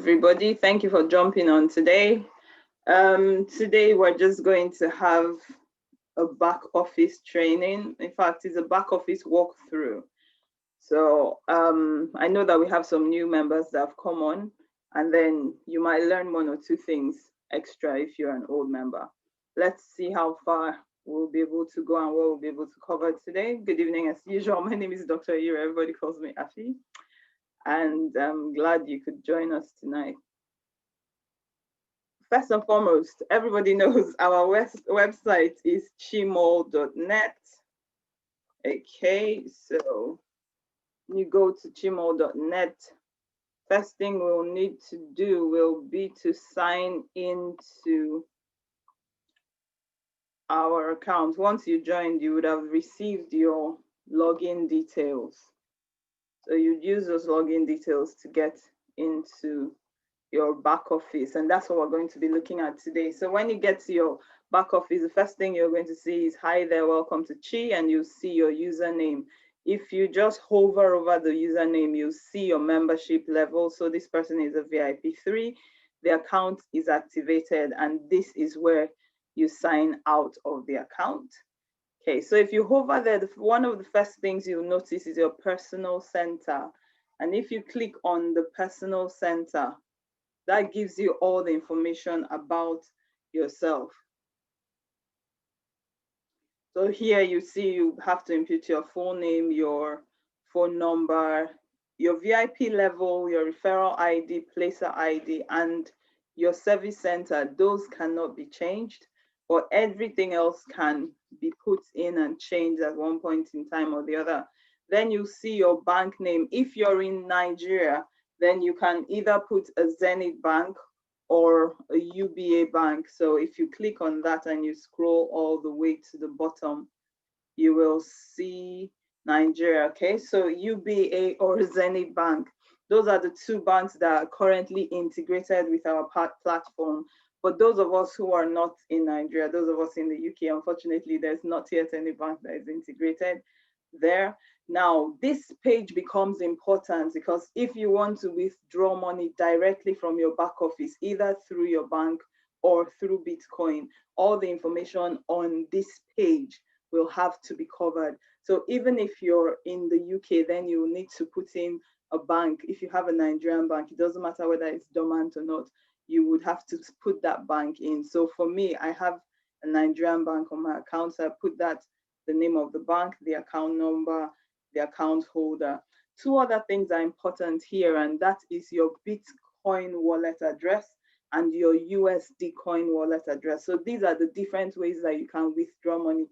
Everybody, thank you for jumping on today. Today we're just going to have a back office training. In fact, it's a back office walkthrough. So I know that we have some new members that have come on, and then you might learn one or two things extra if you're an old member. Let's see how far we'll be able to go and what we'll be able to cover today. Good evening, as usual. My name is Dr. Ira. Everybody calls me Afi, and I'm glad you could join us tonight. First and foremost, everybody knows our website is chymall.net. Okay, so you go to chymall.net. First thing we'll need to do will be to sign into our account. Once you joined, you would have received your login details. So you'd use those login details to get into your back office, and that's what we're going to be looking at today. So when you get to your back office, the first thing you're going to see is hi there, welcome to Chi, and you'll see your username. If you just hover over the username, you'll see your membership level. So this person is a VIP 3, the account is activated, and this is where you sign out of the account. Okay, so if you hover there, one of the first things you'll notice is your personal center. And if you click on the personal center, that gives you all the information about yourself. So here you see you have to input your full name, your phone number, your VIP level, your referral ID, placer ID, and your service center. Those cannot be changed, but everything else can be put in and changed at one point in time or the other. Then you see your bank name. If you're in Nigeria, then you can either put a Zenith Bank or a UBA bank. So if you click on that and you scroll all the way to the bottom, you will see Nigeria. Okay, so UBA or Zenith Bank, those are the two banks that are currently integrated with our platform. But those of us who are not in Nigeria, those of us in the UK, unfortunately, there's not yet any bank that is integrated there. Now, this page becomes important because if you want to withdraw money directly from your back office, either through your bank or through Bitcoin, all the information on this page will have to be covered. So even if you're in the UK, then you will need to put in a bank. If you have a Nigerian bank, it doesn't matter whether it's dormant or not, you would have to put that bank in. So for me, I have a Nigerian bank on my account, so I put that, the name of the bank, the account number, the account holder. Two other things are important here, and that is your Bitcoin wallet address and your USD coin wallet address. So these are the different ways that you can withdraw money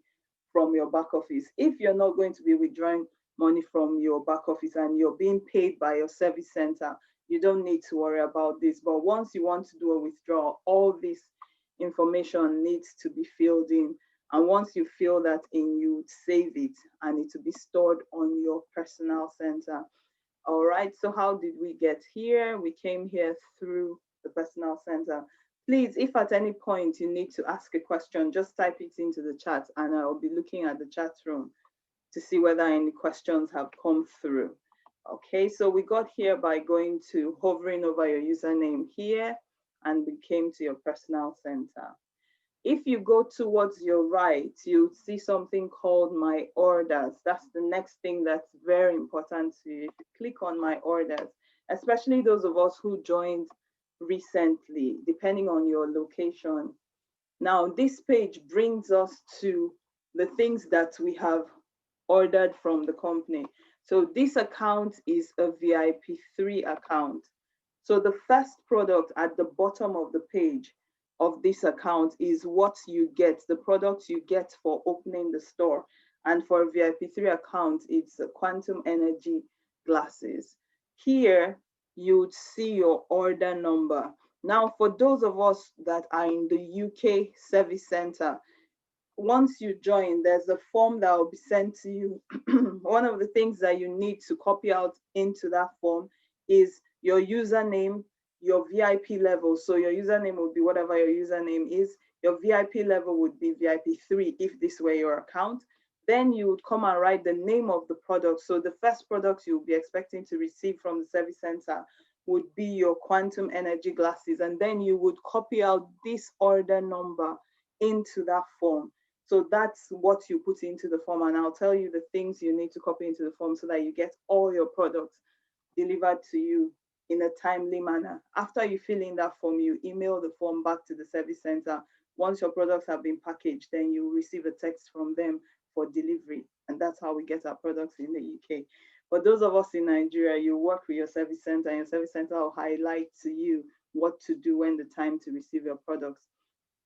from your back office. If you're not going to be withdrawing money from your back office and you're being paid by your service center, you don't need to worry about this. But once you want to do a withdrawal, all this information needs to be filled in. And once you fill that in, you save it and it will be stored on your personal center. All right, so how did we get here? We came here through the personal center. Please, if at any point you need to ask a question, just type it into the chat and I'll be looking at the chat room to see whether any questions have come through. Okay, so we got here by going to hovering over your username here, and we came to your personal center. If you go towards your right, you'll see something called My Orders. That's the next thing that's very important to you. If you click on My Orders, especially those of us who joined recently, depending on your location. Now, this page brings us to the things that we have ordered from the company. So this account is a VIP 3 account. So the first product at the bottom of the page of this account is what you get, the products you get for opening the store. And for a VIP 3 account, it's quantum energy glasses. Here, you'd see your order number. Now, for those of us that are in the UK service center, once you join, there's a form that will be sent to you. One of the things that you need to copy out into that form is your username, your VIP level. So your username would be whatever your username is. Your VIP level would be VIP 3 if this were your account. Then you would come and write the name of the product. So the first product you'll be expecting to receive from the service center would be your quantum energy glasses, and then you would copy out this order number into that form. So that's what you put into the form, and I'll tell you the things you need to copy into the form so that you get all your products delivered to you in a timely manner. After you fill in that form, you email the form back to the service center. Once your products have been packaged, then you receive a text from them for delivery. And that's how we get our products in the UK. But those of us in Nigeria, you work with your service center, and your service center will highlight to you what to do when the time to receive your products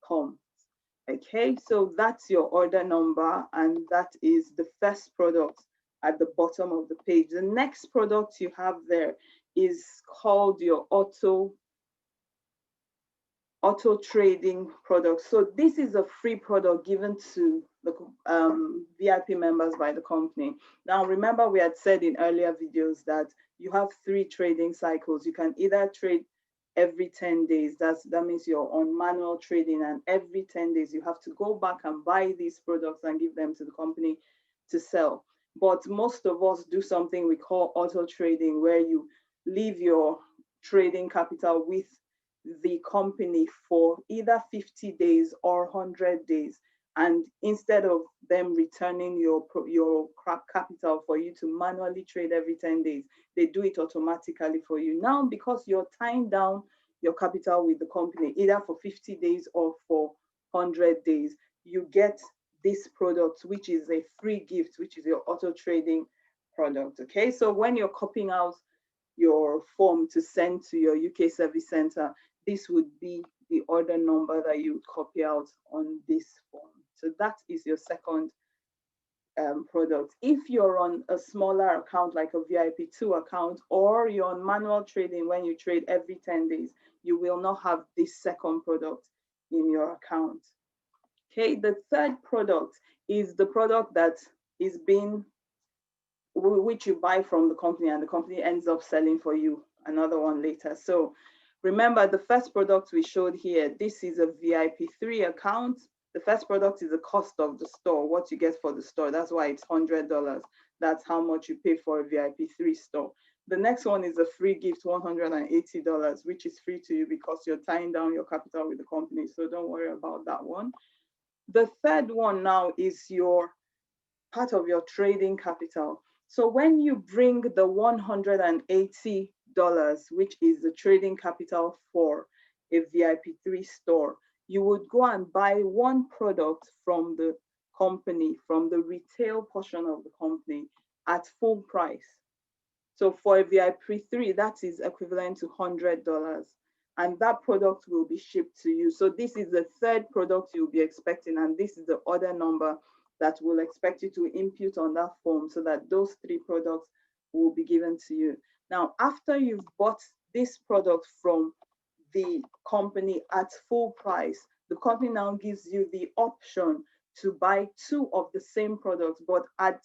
comes. Okay, so that's your order number, and that is the first product at the bottom of the page. The next product you have there is called your auto trading product. So this is a free product given to the VIP members by the company. Now, remember we had said in earlier videos that you have 3 trading cycles. You can either trade every 10 days. That means you're on manual trading, and every 10 days you have to go back and buy these products and give them to the company to sell. But most of us do something we call auto trading, where you leave your trading capital with the company for either 50 days or 100 days. And instead of them returning your capital for you to manually trade every 10 days, they do it automatically for you. Now, because you're tying down your capital with the company, either for 50 days or for 100 days, you get this product, which is a free gift, which is your auto trading product. Okay, so when you're copying out your form to send to your UK service center, this would be the order number that you would copy out on this form. So that is your second product. If you're on a smaller account like a VIP2 account, or you're on manual trading when you trade every 10 days, you will not have this second product in your account. Okay, the third product is the product that is which you buy from the company, and the company ends up selling for you another one later. So remember, the first product we showed here, this is a VIP3 account. The first product is the cost of the store, what you get for the store. That's why it's $100. That's how much you pay for a VIP3 store. The next one is a free gift, $180, which is free to you because you're tying down your capital with the company. So don't worry about that one. The third one now is your part of your trading capital. So when you bring the $180, which is the trading capital for a VIP3 store, you would go and buy one product from the company, from the retail portion of the company, at full price. So for a VIP3, that is equivalent to $100, and that product will be shipped to you. So this is the third product you'll be expecting, and this is the order number that will expect you to input on that form, so that those 3 products will be given to you. Now, after you've bought this product from the company at full price, the company now gives you the option to buy 2 of the same products, but at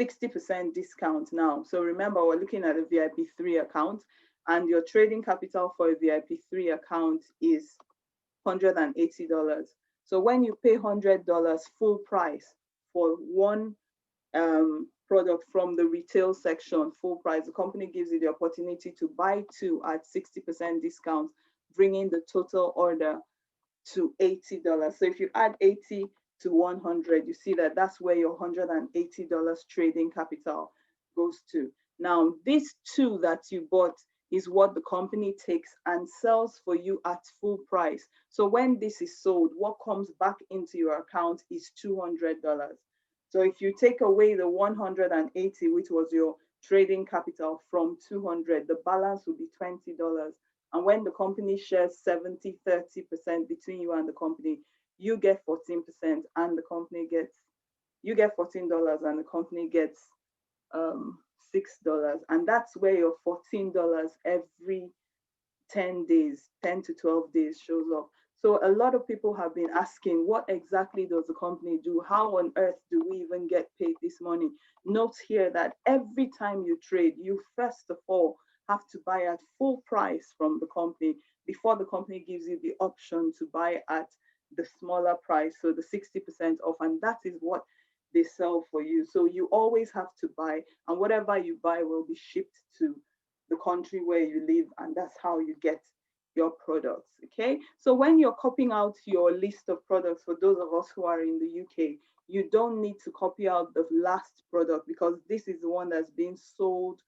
60% discount now. So remember, we're looking at a VIP3 account, and your trading capital for a VIP3 account is $180. So when you pay $100 full price for one product from the retail section, full price, the company gives you the opportunity to buy 2 at 60% discount, bringing the total order to $80. So if you add 80 to 100, you see that that's where your $180 trading capital goes to. Now, these 2 that you bought is what the company takes and sells for you at full price. So when this is sold, what comes back into your account is $200. So if you take away the 180, which was your trading capital, from 200, the balance will be $20. And when the company shares 70-30% between you and the company, you get 14%, and the company gets, you get $14, and the company gets $6. And that's where your $14 every 10 days, 10 to 12 days shows up. So a lot of people have been asking, what exactly does the company do? How on earth do we even get paid this money? Note here that every time you trade, you first of all have to buy at full price from the company before the company gives you the option to buy at the smaller price, so the 60% off, and that is what they sell for you. So you always have to buy, and whatever you buy will be shipped to the country where you live, and that's how you get your products. Okay, so when you're copying out your list of products, for those of us who are in the UK, you don't need to copy out the last product, because this is the one that's being sold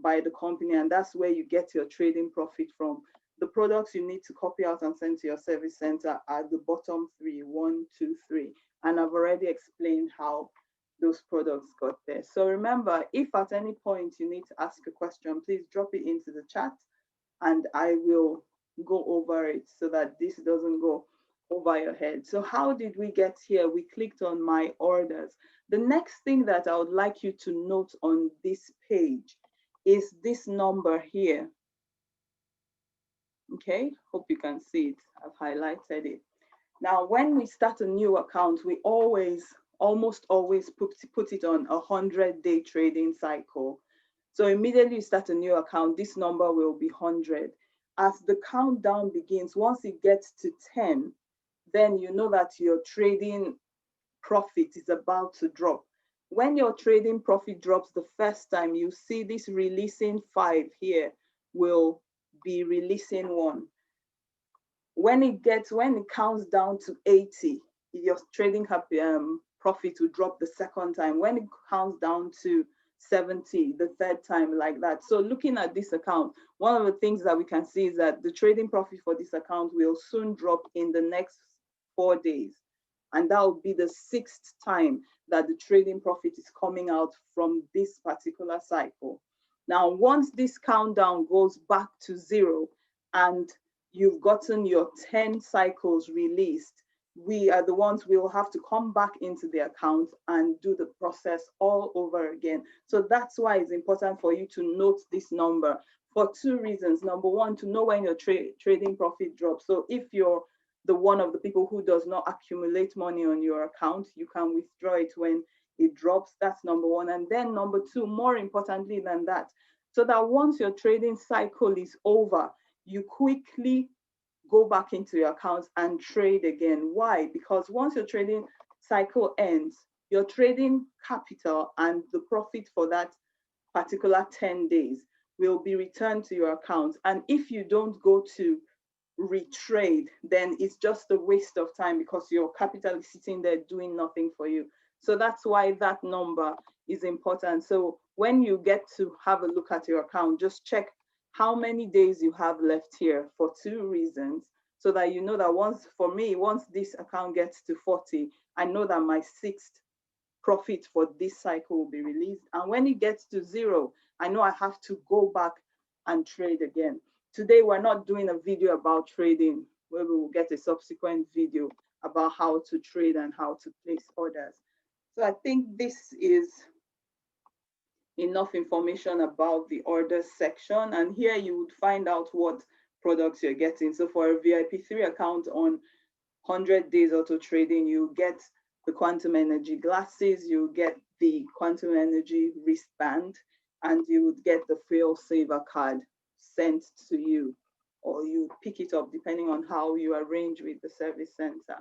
by the company, and that's where you get your trading profit from. The products you need to copy out and send to your service center are the bottom three, 1, 2, 3. And I've already explained how those products got there. So remember, if at any point you need to ask a question, please drop it into the chat and I will go over it so that this doesn't go over your head. So how did we get here? We clicked on my orders. The next thing that I would like you to note on this page is this number here. Okay, hope you can see it. I've highlighted it. Now, when we start a new account, we almost always put it on a 100-day trading cycle. So immediately you start a new account, this number will be 100. As the countdown begins, once it gets to 10, then you know that your trading profit is about to drop. When your trading profit drops the first time, you see this releasing 5 here will be releasing 1. When it counts down to 80, your trading profit will drop the second time. When it counts down to 70, the third time, like that. So looking at this account, one of the things that we can see is that the trading profit for this account will soon drop in the next 4 days. And that will be the 6th time that the trading profit is coming out from this particular cycle. Now, once this countdown goes back to 0 and you've gotten your 10 cycles released, we are the ones we will have to come back into the account and do the process all over again. So that's why it's important for you to note this number for 2 reasons. Number one, to know when your trading profit drops. So if you're the one of the people who does not accumulate money on your account, you can withdraw it when it drops. That's number one. And then number 2, more importantly than that, so that once your trading cycle is over, you quickly go back into your accounts and trade again. Why? Because once your trading cycle ends, your trading capital and the profit for that particular 10 days will be returned to your account. And if you don't go to retrade, then it's just a waste of time because your capital is sitting there doing nothing for you. So that's why that number is important. So when you get to have a look at your account, just check how many days you have left here for 2 reasons, so that you know that once this account gets to 40, I know that my 6th profit for this cycle will be released. And when it gets to 0, I know I have to go back and trade again. Today, we're not doing a video about trading, where we will get a subsequent video about how to trade and how to place orders. So I think this is enough information about the orders section. And here you would find out what products you're getting. So for a VIP3 account on 100 days auto trading, you get the quantum energy glasses, you get the quantum energy wristband, and you would get the fail saver card sent to you, or you pick it up depending on how you arrange with the service center.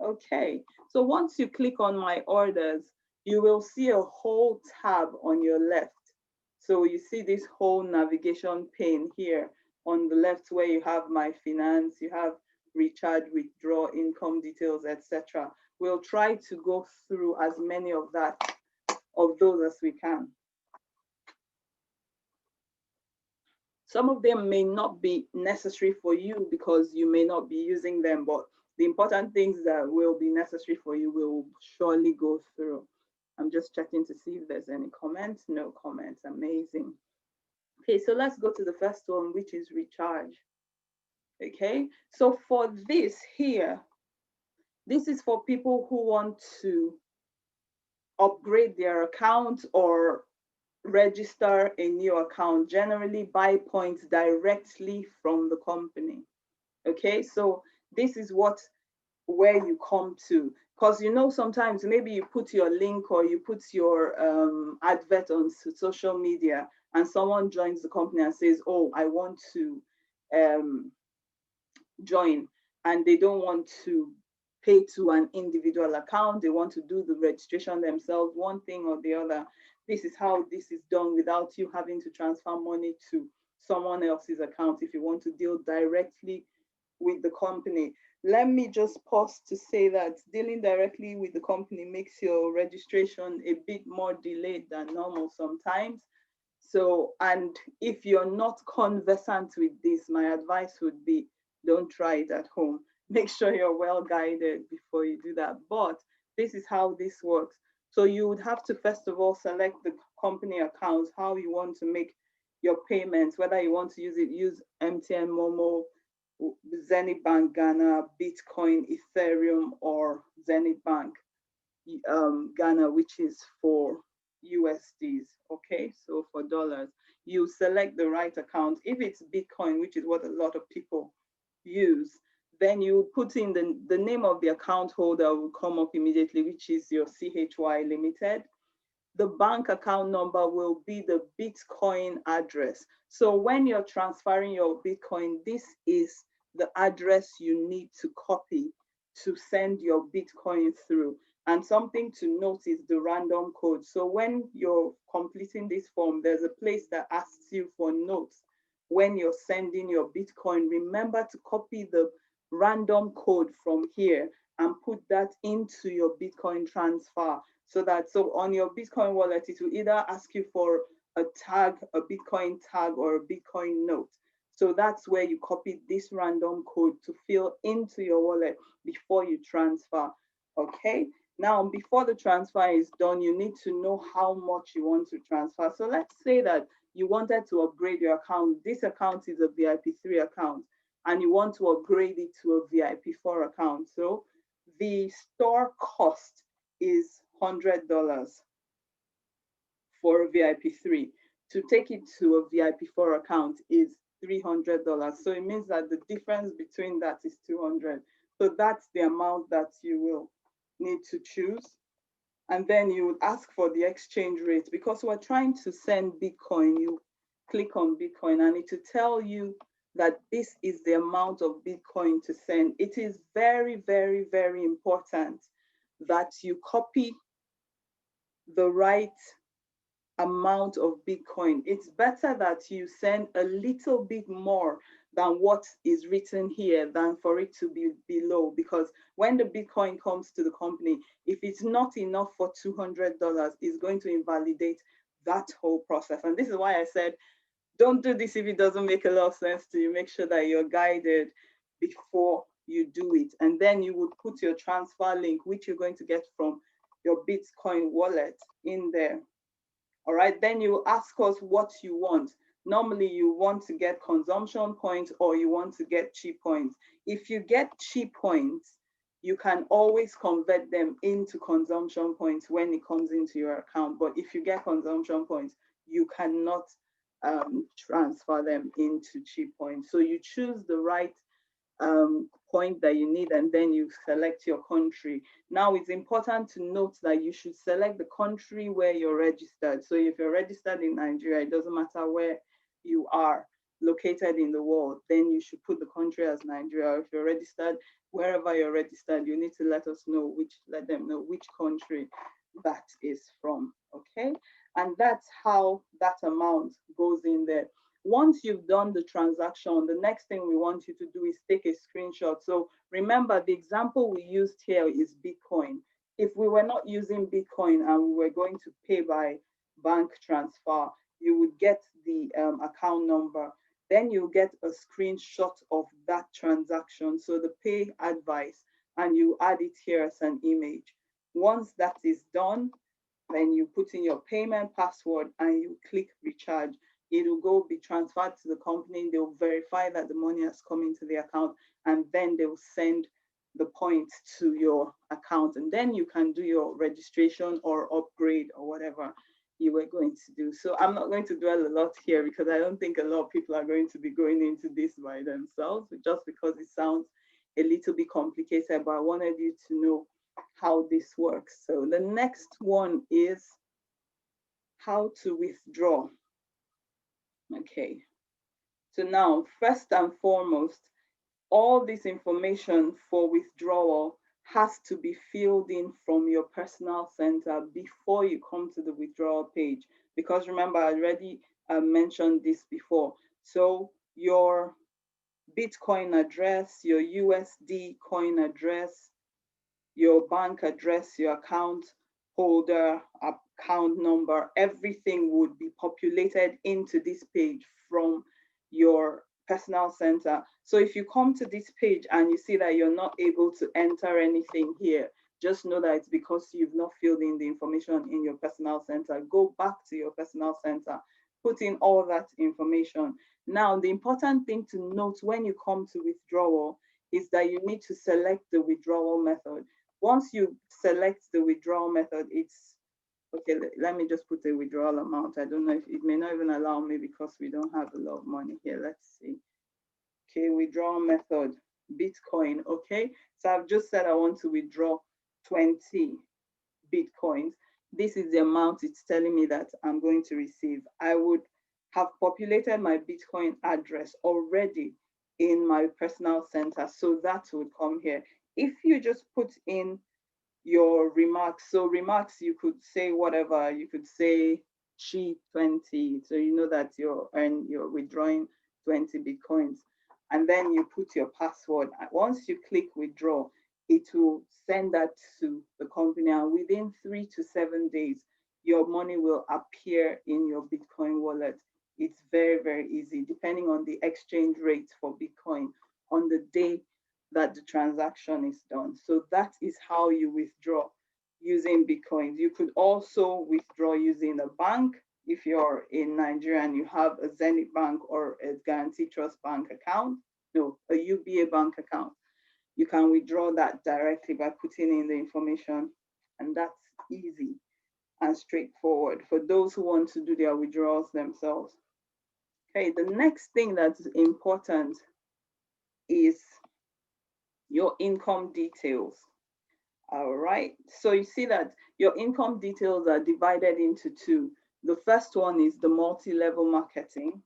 Okay, so once you click on my orders, you will see a whole tab on your left. So you see this whole navigation pane here on the left, where you have my finance, you have recharge, withdraw, income details, etc. We'll try to go through as many of those as we can. Some of them may not be necessary for you because you may not be using them, but the important things that will be necessary for you will surely go through. I'm just checking to see if there's any comments. No comments. Amazing. Okay, so let's go to the first one, which is recharge. Okay, so for this here, this is for people who want to upgrade their account or register a new account, generally buy points directly from the company. Okay, so this is where you come to, because you know sometimes maybe you put your link or you put your advert on social media and someone joins the company and says, oh, I want to join, and they don't want to pay to an individual account, they want to do the registration themselves, one thing or the other. This is how this is done without you having to transfer money to someone else's account if you want to deal directly with the company. Let me just pause to say that dealing directly with the company makes your registration a bit more delayed than normal sometimes. So, and if you're not conversant with this, my advice would be don't try it at home. Make sure you're well guided before you do that. But this is how this works. So you would have to first of all select the company accounts, how you want to make your payments, whether you want to use MTN Momo, Zenith Bank Ghana, Bitcoin, Ethereum, or Zenith Bank Ghana, which is for USDs. Okay, so for dollars, you select the right account. If it's Bitcoin, which is what a lot of people use, then you put in the name of the account holder will come up immediately, which is your CHY Limited. The bank account number will be the Bitcoin address. So when you're transferring your Bitcoin, this is the address you need to copy to send your Bitcoin through. And something to note is the random code. So when you're completing this form, there's a place that asks you for notes. When you're sending your Bitcoin, remember to copy the random code from here and put that into your Bitcoin transfer. So on your Bitcoin wallet, it will either ask you for a tag, a Bitcoin tag, or a Bitcoin note. So that's where you copy this random code to fill into your wallet before you transfer. Okay. Now, before the transfer is done, you need to know how much you want to transfer. So let's say that you wanted to upgrade your account. This account is a VIP3 account, and you want to upgrade it to a VIP4 account. So the store cost is $100 for a VIP3. To take it to a VIP4 account is $300. So it means that the difference between that is $200. So that's the amount that you will need to choose. And then you would ask for the exchange rate. Because we're trying to send Bitcoin, you click on Bitcoin and it will tell you that this is the amount of Bitcoin to send. It is very, very, very important that you copy the right amount of Bitcoin. It's better that you send a little bit more than what is written here than for it to be below, because when the Bitcoin comes to the company, if it's not enough for $200, it's going to invalidate that whole process. And this is why I said, don't do this if it doesn't make a lot of sense to you. Make sure that you're guided before you do it. And then you would put your transfer link, which you're going to get from your Bitcoin wallet, in there. All right, then you ask us what you want. Normally you want to get consumption points or you want to get cheap points. If you get cheap points, you can always convert them into consumption points when it comes into your account. But if you get consumption points, you cannot transfer them into cheap points. So you choose the right point that you need, and then you select your country. Now it's important to note that you should select the country where you're registered. So if you're registered in Nigeria, it doesn't matter where you are located in the world, then you should put the country as Nigeria. If you're registered, wherever you're registered, you need to let them know which country that is from. Okay, and that's how that amount goes in there. Once you've done the transaction, the next thing we want you to do is take a screenshot. So remember, the example we used here is Bitcoin. If we were not using Bitcoin and we were going to pay by bank transfer, you would get the account number. Then you get a screenshot of that transaction, so the pay advice, and you add it here as an image. Once that is done, then you put in your payment password and you click recharge. It will be transferred to the company. They'll verify that the money has come into the account, and then they will send the points to your account. And then you can do your registration or upgrade or whatever you were going to do. So I'm not going to dwell a lot here because I don't think a lot of people are going to be going into this by themselves, just because it sounds a little bit complicated, but I wanted you to know how this works. So the next one is how to withdraw. Okay, so now first and foremost, all this information for withdrawal has to be filled in from your personal center before you come to the withdrawal page. Because remember, I already mentioned this before. So your Bitcoin address, your USD coin address, your bank address, your account holder, account number, everything would be populated into this page from your personal center. So if you come to this page and you see that you're not able to enter anything here, just know that it's because you've not filled in the information in your personal center. Go back to your personal center, put in all that information. Now, the important thing to note when you come to withdrawal is that you need to select the withdrawal method. Once you select the withdrawal method, it's okay. Let me just put a withdrawal amount. I don't know if it may not even allow me because we don't have a lot of money here. Let's see. Okay, withdrawal method, Bitcoin. Okay, so I've just said I want to withdraw 20 Bitcoins. This is the amount it's telling me that I'm going to receive. I would have populated my Bitcoin address already in my personal center, so that would come here. If you just put in your remarks, so remarks, you could say whatever, you could say Chi20, so you know that you're withdrawing 20 Bitcoins, and then you put your password. Once you click withdraw, it will send that to the company, and within 3 to 7 days, your money will appear in your Bitcoin wallet. It's very, very easy, depending on the exchange rate for Bitcoin on the day that the transaction is done. So that is how you withdraw using Bitcoins. You could also withdraw using a bank. If you're in Nigeria and you have a Zenith Bank or a Guarantee Trust Bank account, no, a UBA bank account, you can withdraw that directly by putting in the information, and that's easy and straightforward for those who want to do their withdrawals themselves. Okay, the next thing that's important is your income details. All right, so you see that your income details are divided into two. The first one is the multi-level marketing,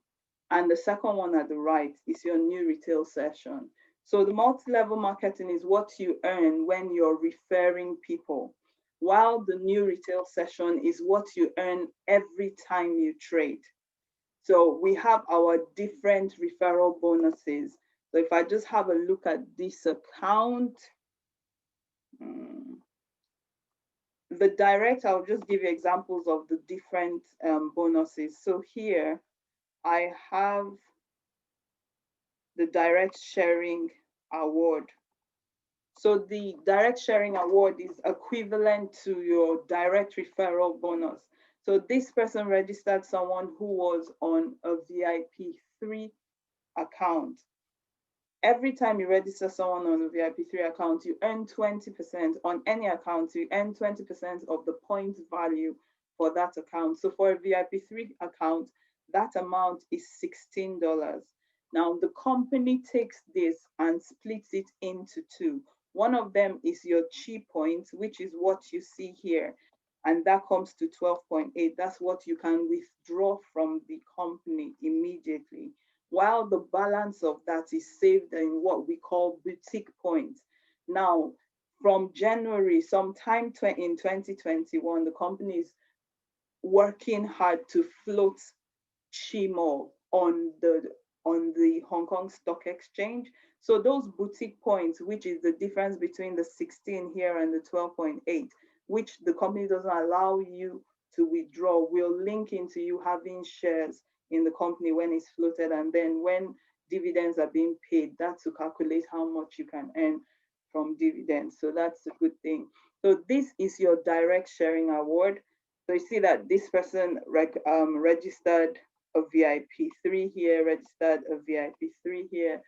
and the second one at the right is your new retail session. So the multi-level marketing is what you earn when you're referring people, while the new retail session is what you earn every time you trade. So we have our different referral bonuses. So if I just have a look at this account, the direct, I'll just give you examples of the different bonuses. So here I have the direct sharing award. So the direct sharing award is equivalent to your direct referral bonus. So this person registered someone who was on a VIP3 account. Every time you register someone on a VIP3 account, you earn 20%. On any account, you earn 20% of the point value for that account. So for a VIP3 account, that amount is $16. Now, the company takes this and splits it into two. One of them is your Chi points, which is what you see here, and that comes to 12.8. That's what you can withdraw from the company immediately, while the balance of that is saved in what we call boutique points. Now, from January, sometime in 2021, the company is working hard to float Chymall on the Hong Kong Stock Exchange. So those boutique points, which is the difference between the 16 here and the 12.8, which the company doesn't allow you to withdraw, will link into you having shares in the company when it's floated, and then when dividends are being paid, that's to calculate how much you can earn from dividends. So that's a good thing. So this is your direct sharing award. So you see that this person registered a VIP3 here, registered a VIP3 here.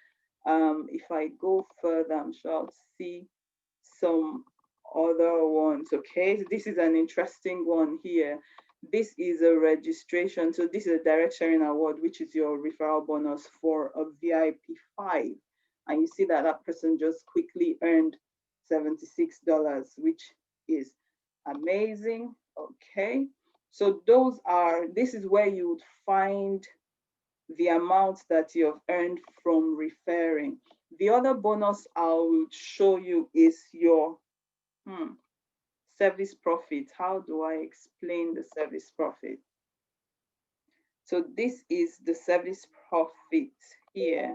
If I go further, I'm sure I'll see some other ones. Okay, so this is an interesting one here. This is a registration. So this is a direct sharing award, which is your referral bonus for a VIP5. And you see that that person just quickly earned $76, which is amazing. Okay, so this is where you would find the amount that you have earned from referring. The other bonus I will show you is your service profit. How do I explain the service profit? So this is the service profit here.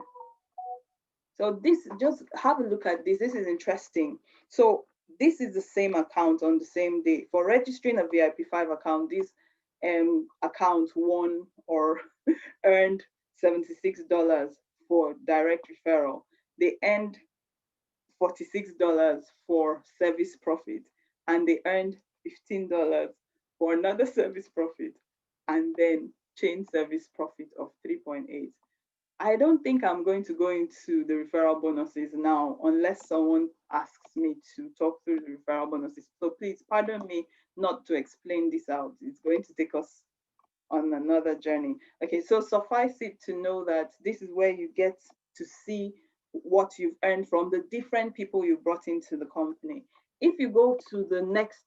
So this, just have a look at this. This is interesting. So this is the same account on the same day. For registering a VIP5 account, this account won or earned $76 for direct referral. They earned $46 for service profit, and they earned $15 for another service profit, and then chain service profit of 3.8. I don't think I'm going to go into the referral bonuses now unless someone asks me to talk through the referral bonuses. So please pardon me not to explain this out. It's going to take us on another journey. Okay, so suffice it to know that this is where you get to see what you've earned from the different people you brought into the company. If you go to the next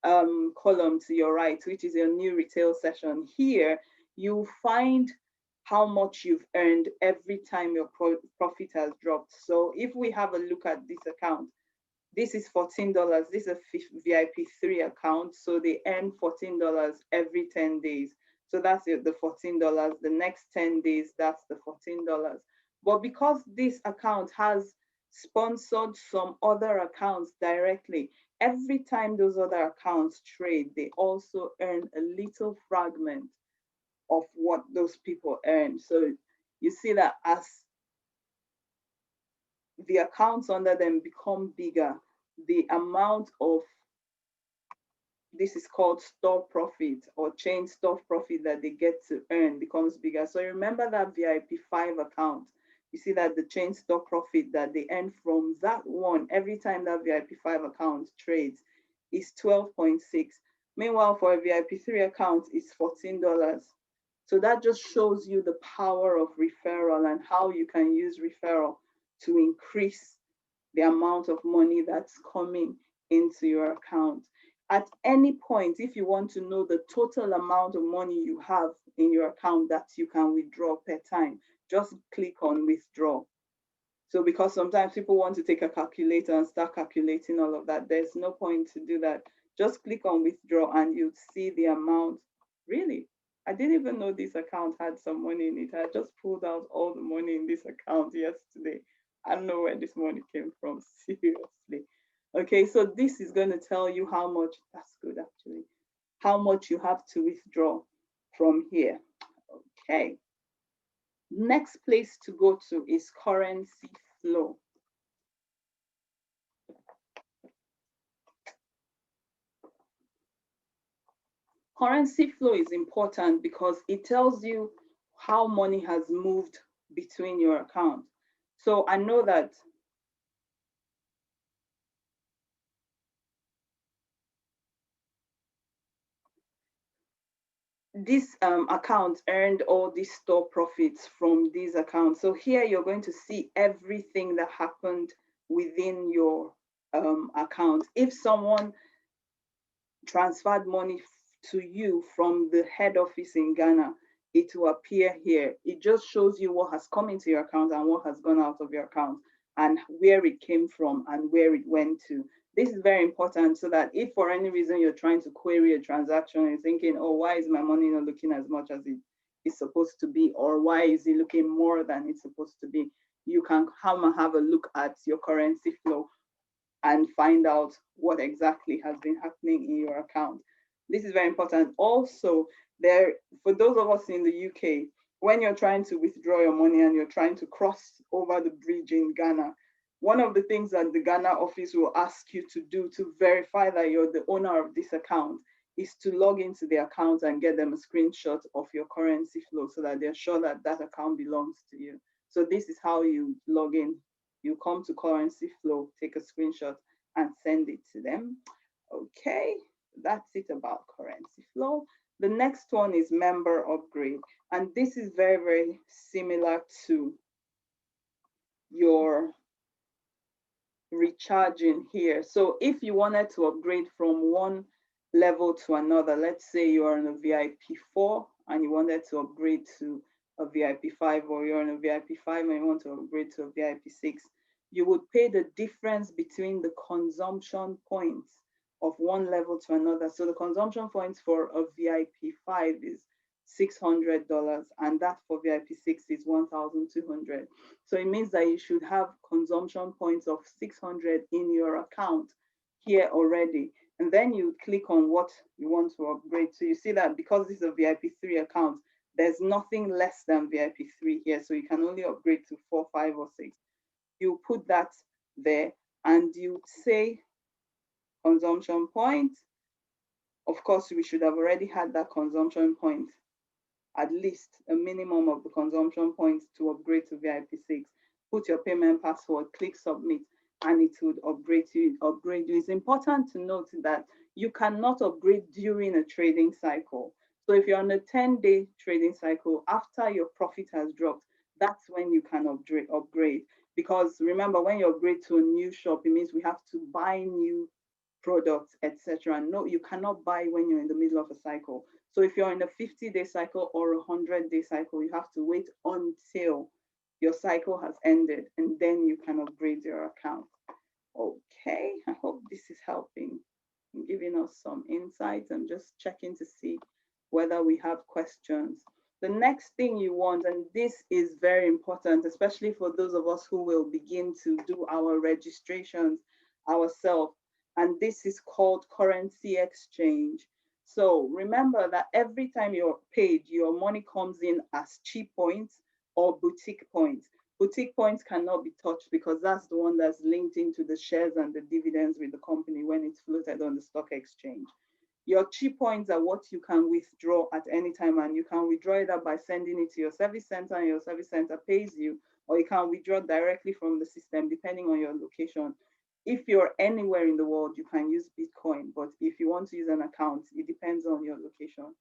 column to your right, which is your new retail session, here you'll find how much you've earned every time your profit has dropped. So if we have a look at this account, this is $14. This is a VIP3 account, so they earn $14 every 10 days. So that's the $14. The next 10 days, that's the $14. But because this account has sponsored some other accounts directly, every time those other accounts trade, they also earn a little fragment of what those people earn. So you see that as the accounts under them become bigger, the amount of, this is called store profit or chain store profit that they get to earn becomes bigger. So remember that VIP5 account, you see that the chain store profit that they earn from that one every time that VIP5 account trades is 12.6. Meanwhile, for a VIP3 account, it's $14. So that just shows you the power of referral and how you can use referral to increase the amount of money that's coming into your account. At any point, if you want to know the total amount of money you have in your account that you can withdraw per time, just click on withdraw. So because sometimes people want to take a calculator and start calculating all of that, there's no point to do that. Just click on withdraw and you'll see the amount. Really, I didn't even know this account had some money in it. I just pulled out all the money in this account yesterday. I don't know where this money came from, seriously. Okay, so this is going to tell you how much, that's good actually, how much you have to withdraw from here. Okay. Next place to go to is currency flow. Currency flow is important because it tells you how money has moved between your accounts. So I know that this account earned all these store profits from these accounts. So here you're going to see everything that happened within your account. If someone transferred money to you from the head office in Ghana, it will appear here. It just shows you what has come into your account and what has gone out of your account and where it came from and where it went to. This is very important so that if for any reason you're trying to query a transaction and thinking, oh, why is my money not looking as much as it is supposed to be, or why is it looking more than it's supposed to be, you can come and have a look at your currency flow and find out what exactly has been happening in your account. This is very important. Also, there, for those of us in the UK, when you're trying to withdraw your money and you're trying to cross over the bridge in Ghana, one of the things that the Ghana office will ask you to do to verify that you're the owner of this account is to log into the account and get them a screenshot of your currency flow so that they're sure that that account belongs to you. So this is how you log in. You come to currency flow, take a screenshot and send it to them. Okay, that's it about currency flow. The next one is member upgrade. And this is very, very similar to your recharging here. So if you wanted to upgrade from one level to another, let's say you're in a VIP4 and you wanted to upgrade to a VIP5, or you're in a VIP5 and you want to upgrade to a VIP6, you would pay the difference between the consumption points of one level to another. So the consumption points for a VIP5 is $600, and that for VIP6 is 1,200. So it means that you should have consumption points of 600 in your account here already. And then you click on what you want to upgrade. So you see that because this is a VIP3 account, there's nothing less than VIP3 here. So you can only upgrade to 4, 5, or 6. You put that there and you say consumption point. Of course, we should have already had that consumption point, at least a minimum of the consumption points to upgrade to VIP6. Put your payment password, click submit, and it would upgrade you. It's important to note that you cannot upgrade during a trading cycle. So if you're on a 10-day trading cycle, after your profit has dropped, that's when you can upgrade. Because remember, when you upgrade to a new shop, it means we have to buy new products, etc. No, you cannot buy when you're in the middle of a cycle. So if you're in a 50-day cycle or a 100-day cycle, you have to wait until your cycle has ended, and then you can upgrade your account. Okay, I hope this is helping and giving us some insights. I'm just checking to see whether we have questions. The next thing you want, and this is very important, especially for those of us who will begin to do our registrations ourselves, and this is called currency exchange. So remember that every time you're paid, your money comes in as cheap points or boutique points. Boutique points cannot be touched because that's the one that's linked into the shares and the dividends with the company when it's floated on the stock exchange. Your cheap points are what you can withdraw at any time, and you can withdraw either by sending it to your service center and your service center pays you, or you can withdraw directly from the system depending on your location. If you're anywhere in the world, you can use Bitcoin, but if you want to use an account, it depends on your location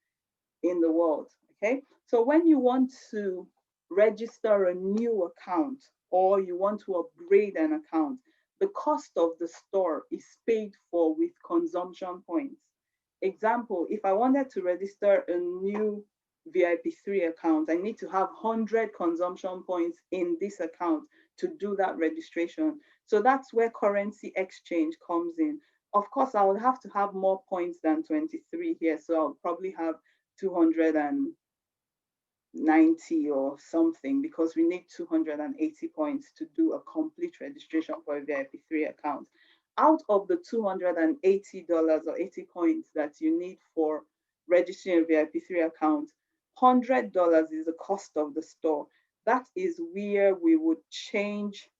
in the world, okay? So when you want to register a new account or you want to upgrade an account, the cost of the store is paid for with consumption points. Example, if I wanted to register a new VIP3 account, I need to have 100 consumption points in this account to do that registration. So that's where currency exchange comes in. Of course, I would have to have more points than 23 here. So I'll probably have 290 or something, because we need 280 points to do a complete registration for a VIP3 account. Out of the $280 or 80 points that you need for registering a VIP3 account, $100 is the cost of the store. That is where we would change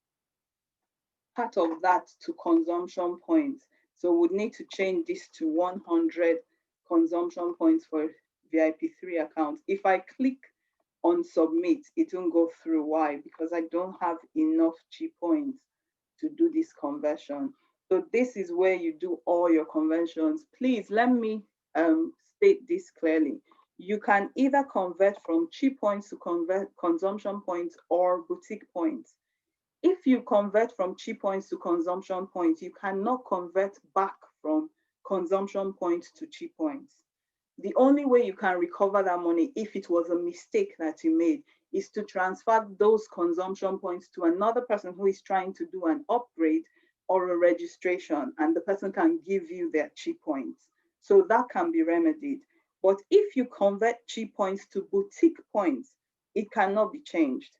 part of that to consumption points. So we would need to change this to 100 consumption points for VIP3 account. If I click on submit, it won't go through. Why? Because I don't have enough cheap points to do this conversion. So this is where you do all your conversions. Please let me state this clearly. You can either convert from cheap points to convert consumption points or boutique points. If you convert from cheap points to consumption points, you cannot convert back from consumption points to cheap points. The only way you can recover that money, if it was a mistake that you made, is to transfer those consumption points to another person who is trying to do an upgrade or a registration, and the person can give you their cheap points. So that can be remedied. But if you convert cheap points to boutique points, it cannot be changed.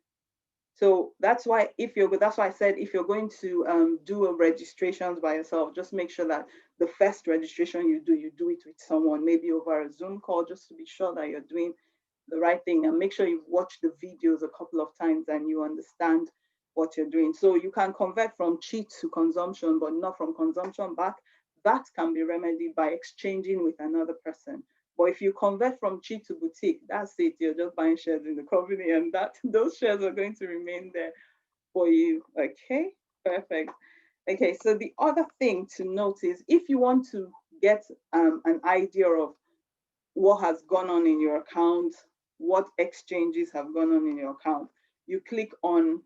So that's why I said if you're going to do a registrations by yourself, just make sure that the first registration you do it with someone, maybe over a Zoom call, just to be sure that you're doing the right thing, and make sure you've watched the videos a couple of times and you understand what you're doing. So you can convert from cheat to consumption, but not from consumption back. That can be remedied by exchanging with another person. But if you convert from cheat to boutique, that's it. You're just buying shares in the company, and those shares are going to remain there for you. Okay, perfect. Okay, so the other thing to note is if you want to get an idea of what has gone on in your account, what exchanges have gone on in your account, you click on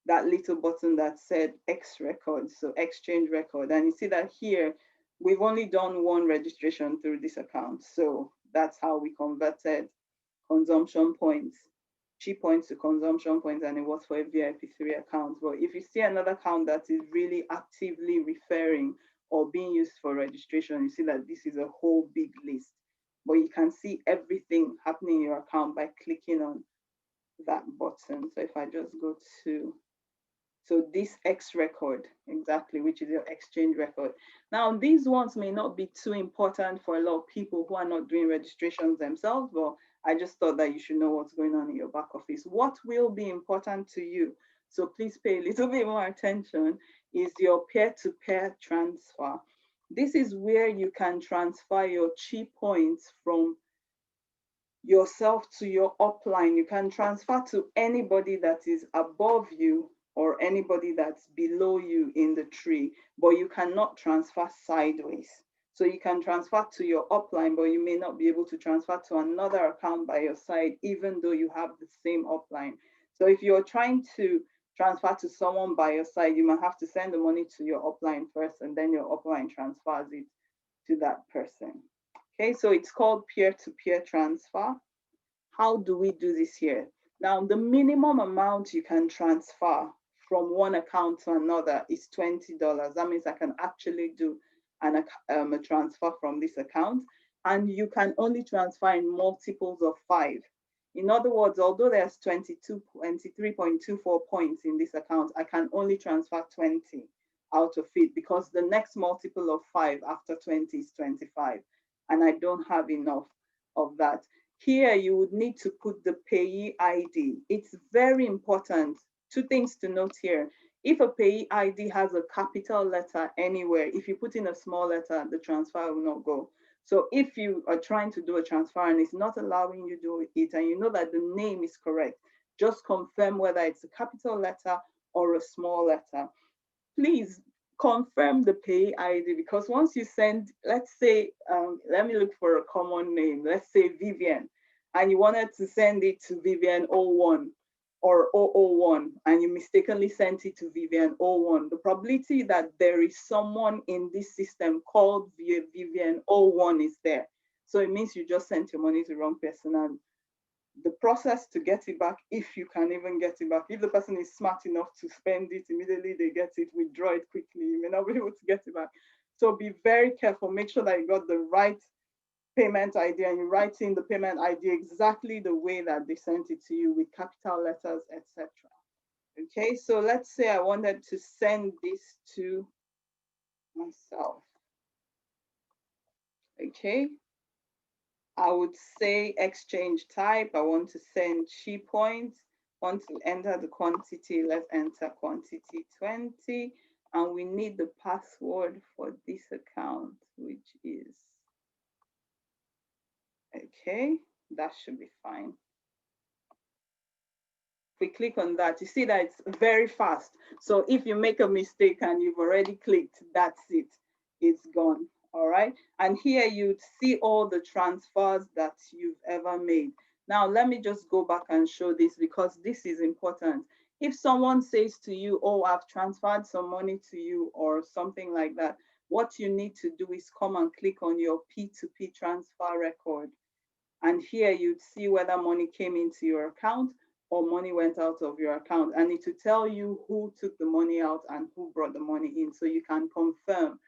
that little button that said X record, so exchange record, and you see that here we've only done one registration through this account. So that's how we converted consumption points, cheap points to consumption points, and it was for a VIP3 account. But if you see another account that is really actively referring or being used for registration, you see that this is a whole big list. but you can see everything happening in your account by clicking on that button. So if I just go to, so this X record, exactly, which is your exchange record. Now, these ones may not be too important for a lot of people who are not doing registrations themselves, but I just thought that you should know what's going on in your back office. What will be important to you, so please pay a little bit more attention, is your peer-to-peer transfer. This is where you can transfer your Chi points from yourself to your upline. You can transfer to anybody that is above you or anybody that's below you in the tree, but you cannot transfer sideways. So you can transfer to your upline, but you may not be able to transfer to another account by your side, even though you have the same upline. So if you're trying to transfer to someone by your side, you might have to send the money to your upline first, and then your upline transfers it to that person. Okay, so it's called peer-to-peer transfer. How do we do this here? Now, the minimum amount you can transfer from one account to another is $20. That means I can actually do a transfer from this account, and you can only transfer in multiples of 5. In other words, although there's 23.24 points in this account, I can only transfer 20 out of it because the next multiple of 5 after 20 is 25, and I don't have enough of that. Here, you would need to put the payee ID. It's very important. 2 things to note here. If a payee ID has a capital letter anywhere, if you put in a small letter, the transfer will not go. So if you are trying to do a transfer and it's not allowing you to do it, and you know that the name is correct, just confirm whether it's a capital letter or a small letter. Please confirm the pay ID, because once you send, let's say, let me look for a common name, let's say Vivian, and you wanted to send it to Vivian 01 or 001, and you mistakenly sent it to Vivian 01, the probability that there is someone in this system called Vivian 01 is there. So it means you just sent your money to the wrong person, and the process to get it back, if you can even get it back, if the person is smart enough to spend it immediately, they get it, withdraw it quickly, you may not be able to get it back. So be very careful, make sure that you got the right payment ID and you write in the payment ID exactly the way that they sent it to you with capital letters, etc. Okay, so let's say I wanted to send this to myself. Okay, I would say exchange type. I want to send Chi points. Want to enter the quantity. Let's enter quantity 20. And we need the password for this account, which is, okay, that should be fine. If we click on that, you see that it's very fast. So if you make a mistake and you've already clicked, that's it. It's gone. All right. And here you'd see all the transfers that you've ever made. Now, let me just go back and show this because this is important. If someone says to you, oh, I've transferred some money to you or something like that, what you need to do is come and click on your P2p transfer record. And here you'd see whether money came into your account or money went out of your account. And it will tell you who took the money out and who brought the money in, so you can confirm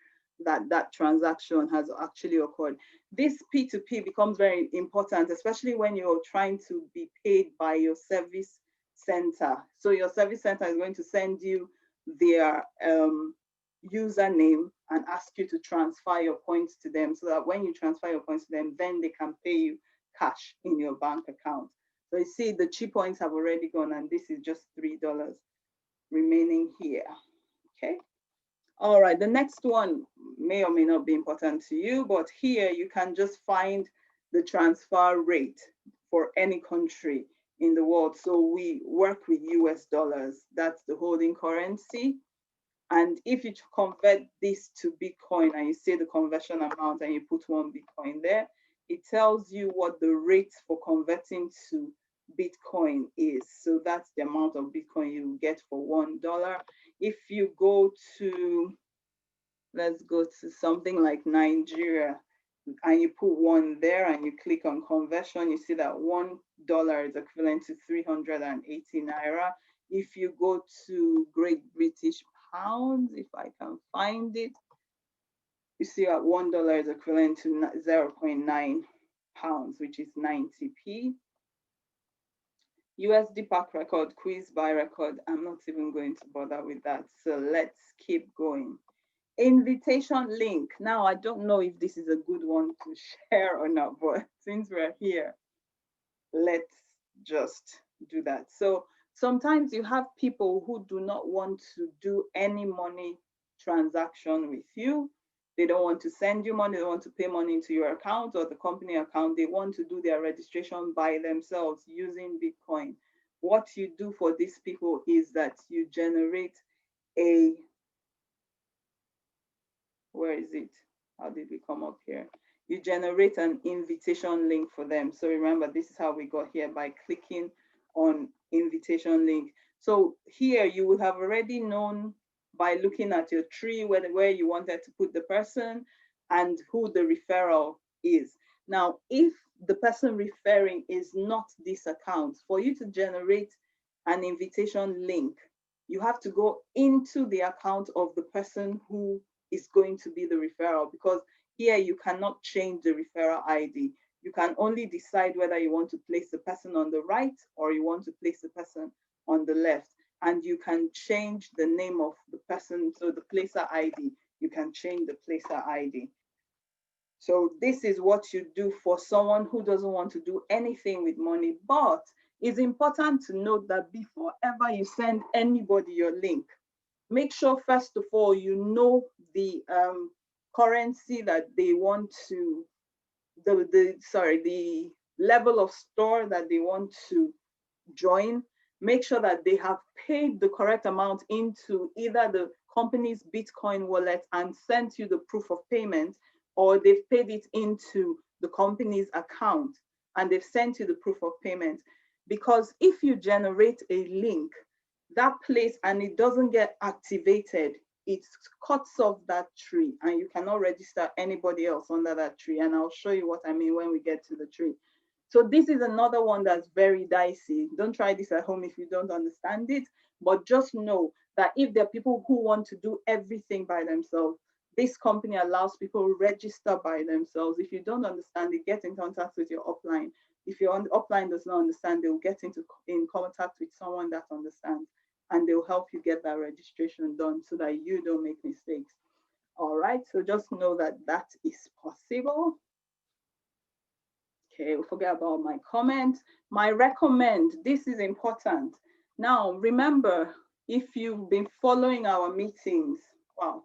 that that transaction has actually occurred. This P2P becomes very important, especially when you're trying to be paid by your service center. So your service center is going to send you their username and ask you to transfer your points to them, so that when you transfer your points to them, then they can pay you cash in your bank account. So you see the Chi points have already gone, and this is just $3 remaining here. Okay. All right, the next one may or may not be important to you, but here you can just find the transfer rate for any country in the world. So we work with US dollars, that's the holding currency. And if you convert this to Bitcoin and you say the conversion amount and you put 1 Bitcoin there, it tells you what the rate for converting to Bitcoin is. So that's the amount of Bitcoin you get for $1. If you go to, let's go to something like Nigeria, and you put 1 there and you click on conversion, you see that $1 is equivalent to 380 Naira. If you go to Great British Pounds, if I can find it, you see that $1 is equivalent to 0.9 pounds, which is 90p. USD pack record, quiz by record. I'm not even going to bother with that. So let's keep going. Invitation link. Now, I don't know if this is a good one to share or not, but since we're here, let's just do that. So sometimes you have people who do not want to do any money transaction with you. They don't want to send you money, they don't want to pay money into your account or the company account. They want to do their registration by themselves using Bitcoin. What you do for these people is that you generate a, where is it? How did we come up here? You generate an invitation link for them. So remember, this is how we got here, by clicking on invitation link. So here you would have already known by looking at your tree where you wanted to put the person and who the referral is. Now, if the person referring is not this account, for you to generate an invitation link, you have to go into the account of the person who is going to be the referral, because here you cannot change the referral ID. You can only decide whether you want to place the person on the right or you want to place the person on the left. And you can change the name of the person, so the placer ID, you can change the placer ID. So this is what you do for someone who doesn't want to do anything with money. But it's important to note that before ever you send anybody your link, make sure first of all you know the currency that they want to, the level of store that they want to join. Make sure that they have paid the correct amount into either the company's Bitcoin wallet and sent you the proof of payment, or they've paid it into the company's account and they've sent you the proof of payment. Because if you generate a link, that place, and it doesn't get activated, it cuts off that tree and you cannot register anybody else under that tree. And I'll show you what I mean when we get to the tree. So this is another one that's very dicey. Don't try this at home if you don't understand it, but just know that if there are people who want to do everything by themselves, this company allows people to register by themselves. If you don't understand it, get in contact with your upline. If your upline does not understand, they'll get in contact with someone that understands, and they'll help you get that registration done so that you don't make mistakes. All right, so just know that that is possible. Okay, we'll forget about my comment. My recommend, this is important. Now, remember, if you've been following our meetings, wow,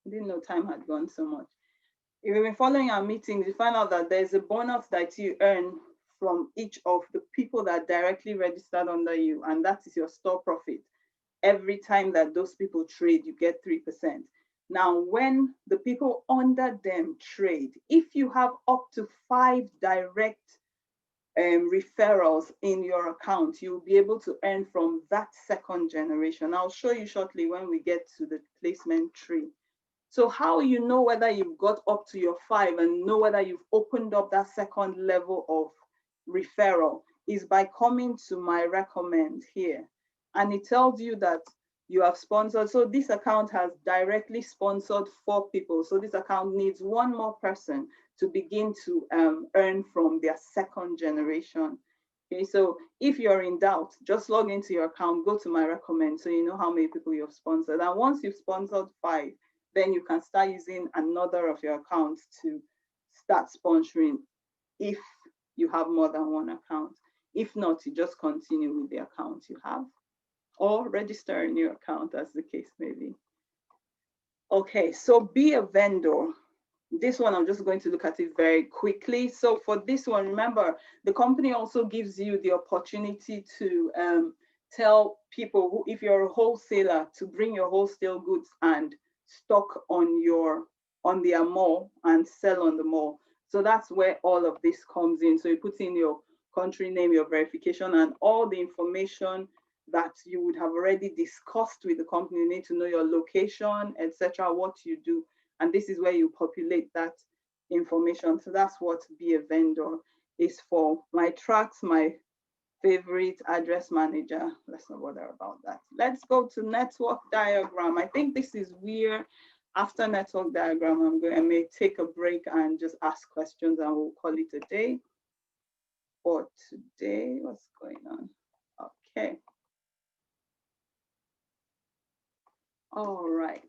I didn't know time had gone so much. If you've been following our meetings, you find out that there's a bonus that you earn from each of the people that directly registered under you, and that is your store profit. Every time that those people trade, you get 3%. Now, when the people under them trade, if you have up to 5 direct referrals in your account, you'll be able to earn from that second generation. I'll show you shortly when we get to the placement tree. So how you know whether you've got up to your 5 and know whether you've opened up that second level of referral is by coming to my recommend here. And it tells you that you have sponsored. So this account has directly sponsored 4 people. So this account needs 1 more person to begin to earn from their second generation. Okay, so if you're in doubt, just log into your account, go to my recommend so you know how many people you've sponsored. And once you've sponsored 5, then you can start using another of your accounts to start sponsoring if you have more than 1 account. If not, you just continue with the account you have, or register a new account, as the case may be. Okay, so be a vendor. This one, I'm just going to look at it very quickly. So for this one, remember, the company also gives you the opportunity to tell people who, if you're a wholesaler, to bring your wholesale goods and stock on their mall and sell on the mall. So that's where all of this comes in. So you put in your country name, your verification, and all the information that you would have already discussed with the company. You need to know your location, etc., what you do. And this is where you populate that information. So that's what Be a Vendor is for. My tracks, my favorite address manager. Let's not bother about that. Let's go to network diagram. I think this is where, after network diagram, I may take a break and just ask questions and we'll call it a day. for today. What's going on? Okay. All right.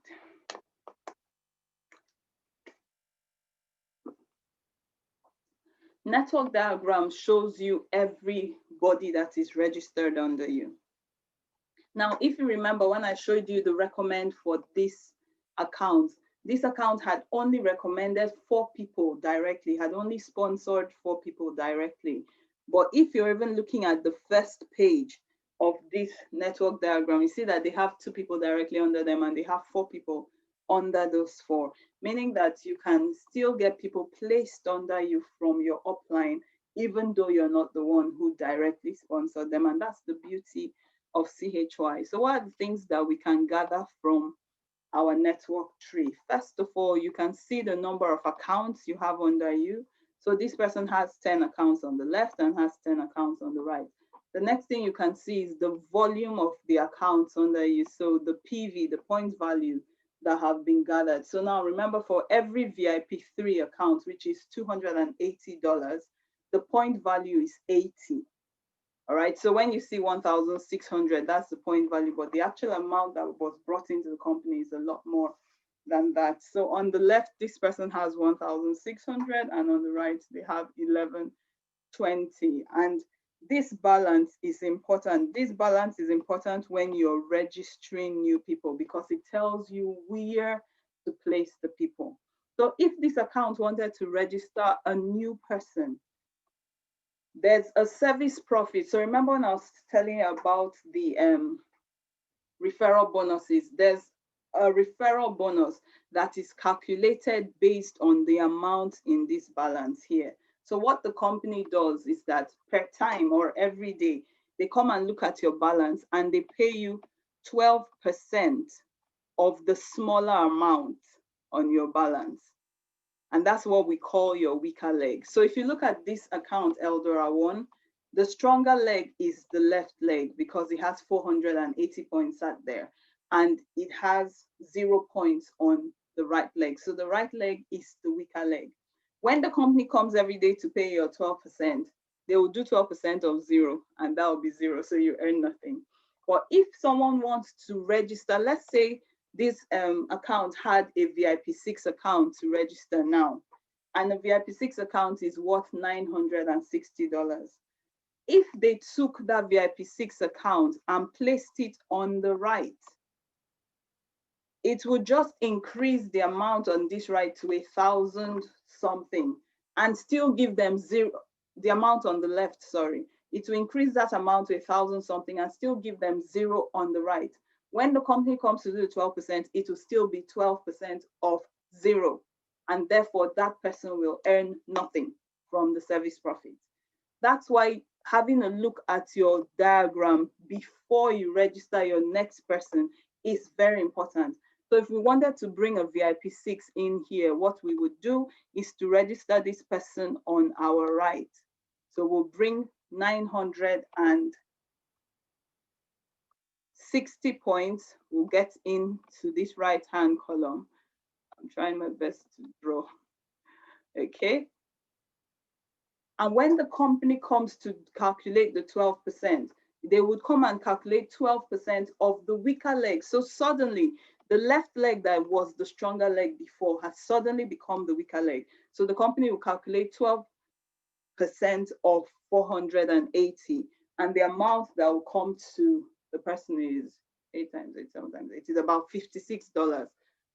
Network diagram shows you everybody that is registered under you. Now, if you remember when I showed you the recommend for this account had only recommended 4 people directly, had only sponsored 4 people directly. But if you're even looking at the first page of this network diagram, you see that they have 2 people directly under them and they have 4 people under those 4, meaning that you can still get people placed under you from your upline, even though you're not the one who directly sponsored them. And that's the beauty of CHY. So what are the things that we can gather from our network tree? First of all, you can see the number of accounts you have under you. So this person has 10 accounts on the left and has 10 accounts on the right. The next thing you can see is the volume of the accounts under you. So the PV, the point value that have been gathered. So now remember, for every VIP3 account, which is $280, the point value is 80. All right, so when you see 1,600, that's the point value, but the actual amount that was brought into the company is a lot more than that. So on the left, this person has 1,600, and on the right, they have 1,120. And this balance is important. This balance is important when you're registering new people, because it tells you where to place the people. So if this account wanted to register a new person, there's a service profit. So remember when I was telling you about the referral bonuses, there's a referral bonus that is calculated based on the amount in this balance here. So what the company does is that per time or every day, they come and look at your balance and they pay you 12% of the smaller amount on your balance. And that's what we call your weaker leg. So if you look at this account, Eldora 1, the stronger leg is the left leg because it has 480 points sat there, and it has 0 points on the right leg. So the right leg is the weaker leg. When the company comes every day to pay your 12%, they will do 12% of 0, and that will be 0, so you earn nothing. But if someone wants to register, let's say this account had a VIP6 account to register now, and the VIP6 account is worth $960. If they took that VIP6 account and placed it on the right, it would just increase the amount on this right to 1,000 something and still give them 0, the amount on the left, sorry. It will increase that amount to 1,000 something and still give them 0 on the right. When the company comes to do the 12%, it will still be 12% of 0. And therefore, that person will earn nothing from the service profit. That's why having a look at your diagram before you register your next person is very important. So if we wanted to bring a VIP6 in here, what we would do is to register this person on our right. So we'll bring 960 points. We'll get into this right-hand column. I'm trying my best to draw. Okay. And when the company comes to calculate the 12%, they would come and calculate 12% of the weaker leg. So suddenly, the left leg that was the stronger leg before has suddenly become the weaker leg. So the company will calculate 12% of 480, and the amount that will come to the person is 8 times 8, 7 times 8. It is about $56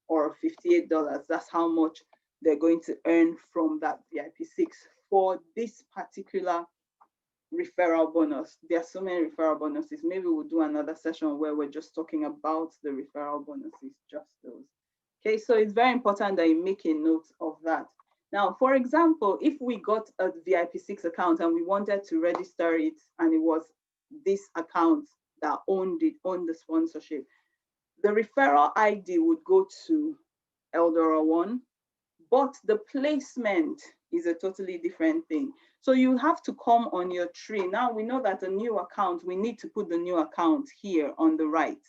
or $58. That's how much they're going to earn from that VIP6 for this particular referral bonus. There are so many referral bonuses. Maybe we'll do another session where we're just talking about the referral bonuses, just those. Okay, so it's very important that you make a note of that. Now, for example, if we got a VIP6 account and we wanted to register it, and it was this account that owned the sponsorship, the referral ID would go to Eldora 1, but the placement is a totally different thing. So you have to come on your tree. Now we know that a new account, we need to put the new account here on the right.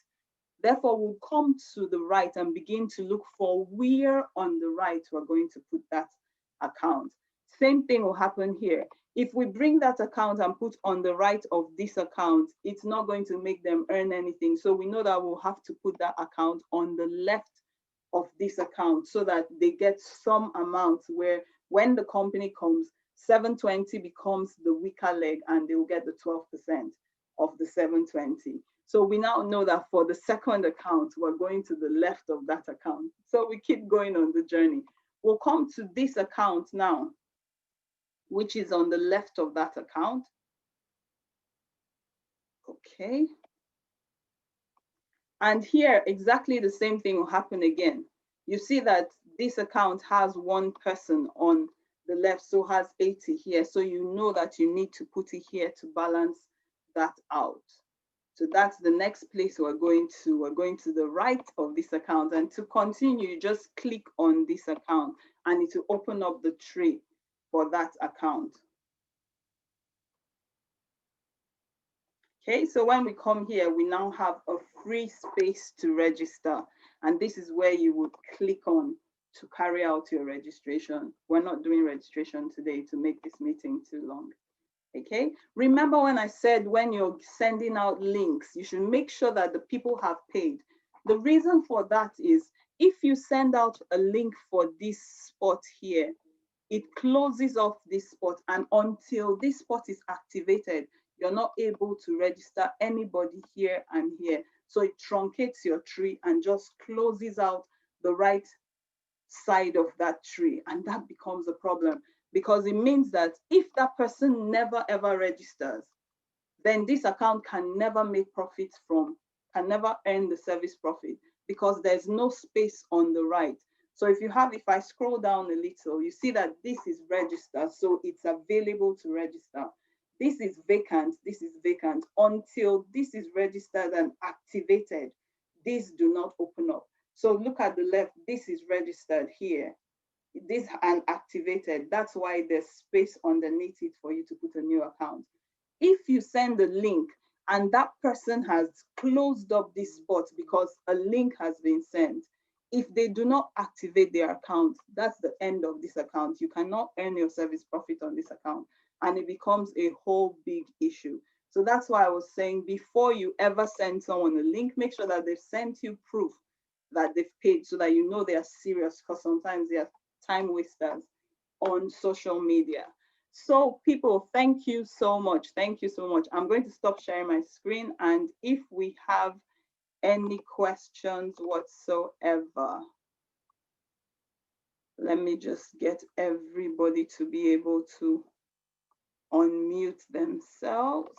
Therefore, we'll come to the right and begin to look for where on the right we're going to put that account. Same thing will happen here. If we bring that account and put on the right of this account, it's not going to make them earn anything. So we know that we'll have to put that account on the left of this account so that they get some amount where when the company comes, 720 becomes the weaker leg and they will get the 12% of the 720. So we now know that for the second account, we're going to the left of that account. So we keep going on the journey. We'll come to this account now, which is on the left of that account. Okay. And here, exactly the same thing will happen again. You see that this account has one person on the left, so has 80 here. So you know that you need to put it here to balance that out. So that's the next place we're going to. We're going to the right of this account. And to continue, you just click on this account and it will open up the tree for that account. Okay, so when we come here, we now have a free space to register. And this is where you would click on to carry out your registration. We're not doing registration today to make this meeting too long. Okay, remember when I said when you're sending out links, you should make sure that the people have paid. The reason for that is if you send out a link for this spot here, it closes off this spot, and until this spot is activated, you're not able to register anybody here and here. So it truncates your tree and just closes out the right side of that tree, and that becomes a problem because it means that if that person never ever registers, then this account can never make profits from, can never earn the service profit because there's no space on the right. So if I scroll down a little, you see that this is registered, so it's available to register. This is vacant, this is vacant. Until this is registered and activated, these do not open up. So look at the left, this is registered here. This and activated, that's why there's space underneath it for you to put a new account. If you send a link and that person has closed up this spot because a link has been sent, if they do not activate their account, that's the end of this account. You cannot earn your service profit on this account, and it becomes a whole big issue. So that's why I was saying before you ever send someone a link, make sure that they've sent you proof that they've paid so that you know they are serious, because sometimes they are time wasters on social media. So people, thank you so much. Thank you so much. I'm going to stop sharing my screen, and if we have any questions whatsoever, let me just get everybody to be able to unmute themselves.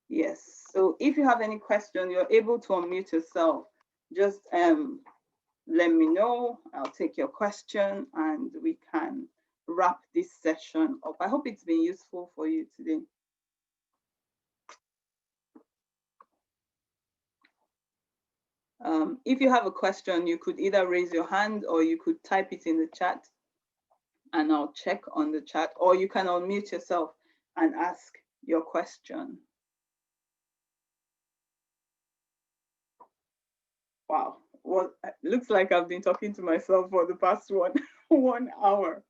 Yes, so if you have any question, you're able to unmute yourself. Just let me know. I'll take your question and we can wrap this session up. I hope it's been useful for you today. If you have a question, you could either raise your hand or you could type it in the chat and I'll check on the chat, or you can unmute yourself and ask your question. Wow, well, it looks like I've been talking to myself for the past 1 hour.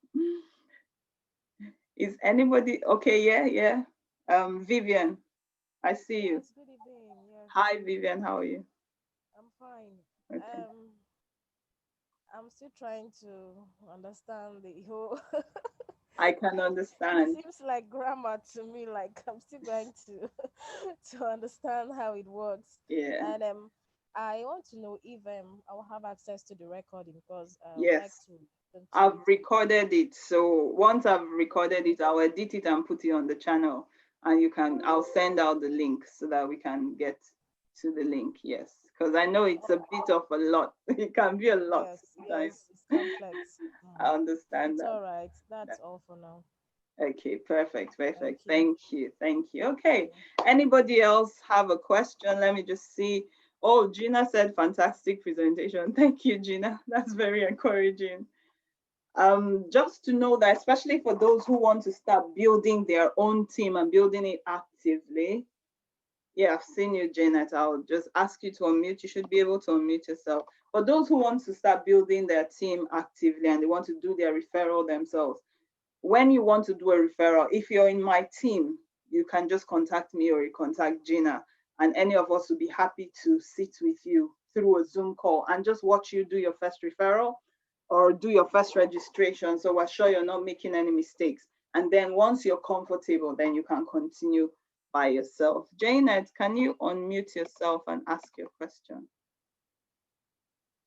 Is anybody okay? Yeah. Vivian, I see you. Yes, good evening. Yes, Hi, Vivian, how are you? I'm fine. Okay. I'm still trying to understand the whole. I can It understand. seems like grammar to me. Like I'm still going to to understand how it works. Yeah. And I want to know if I will have access to the recording because I would like Yes. to listen to I've it. recorded it. So once I've recorded it, I'll edit it and put it on the channel. And I'll send out the link so that we can get to the link. Yes. Because I know it's a bit of a lot. It can be a lot Yes, sometimes. yes, it's complex. I understand It's that. all right. That's all for now. Okay, perfect. Thank you. Thank you. Okay, anybody else have a question? Let me just see. Oh, Gina said fantastic presentation. Thank you, Gina. That's very encouraging. Just to know that, especially for those who want to start building their own team and building it actively. Yeah, I've seen you, Janet. I'll just ask you to unmute. You should be able to unmute yourself. For those who want to start building their team actively and they want to do their referral themselves, when you want to do a referral, if you're in my team, you can just contact me or you contact Gina, and any of us will be happy to sit with you through a Zoom call and just watch you do your first referral or do your first registration. So we're sure you're not making any mistakes. And then once you're comfortable, then you can continue by yourself. Janet, can you unmute yourself and ask your question?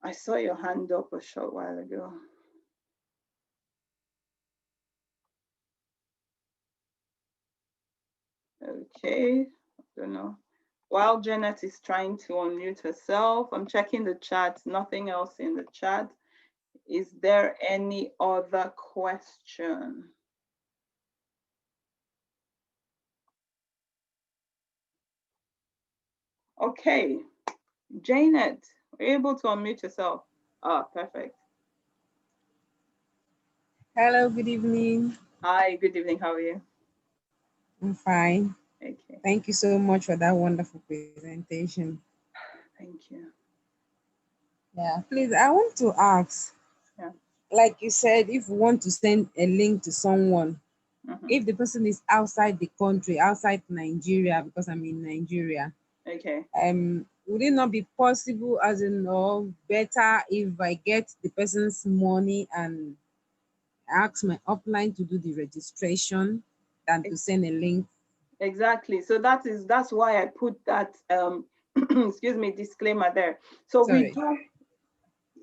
I saw your hand up a short while ago. Okay, I don't know. While Janet is trying to unmute herself, I'm checking the chat, nothing else in the chat. Is there any other question? Okay, Janet, are you able to unmute yourself? Ah, perfect. Hello, good evening. Hi, good evening, how are you? I'm fine. Okay. Thank you so much for that wonderful presentation. Thank you. Yeah, please, I want to ask, like you said, if you want to send a link to someone, if the person is outside the country, outside Nigeria, because I'm in Nigeria, okay, would it not be possible, as in, or better if I get the person's money and ask my upline to do the registration than to send a link? Exactly. So that's why I put that excuse me, disclaimer there. So Sorry. we do,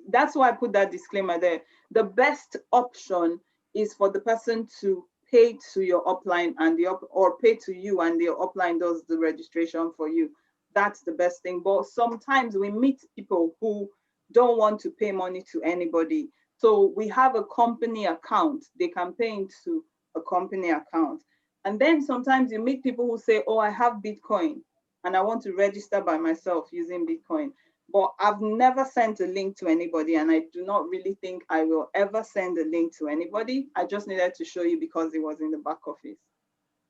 that's why I put that disclaimer there. The best option is for the person to pay to your upline and or pay to you and the upline does the registration for you. That's the best thing. But sometimes we meet people who don't want to pay money to anybody. So we have a company account. They can pay into a company account. And then sometimes you meet people who say, oh, I have Bitcoin and I want to register by myself using Bitcoin. But I've never sent a link to anybody, and I do not really think I will ever send a link to anybody. I just needed to show you because it was in the back office.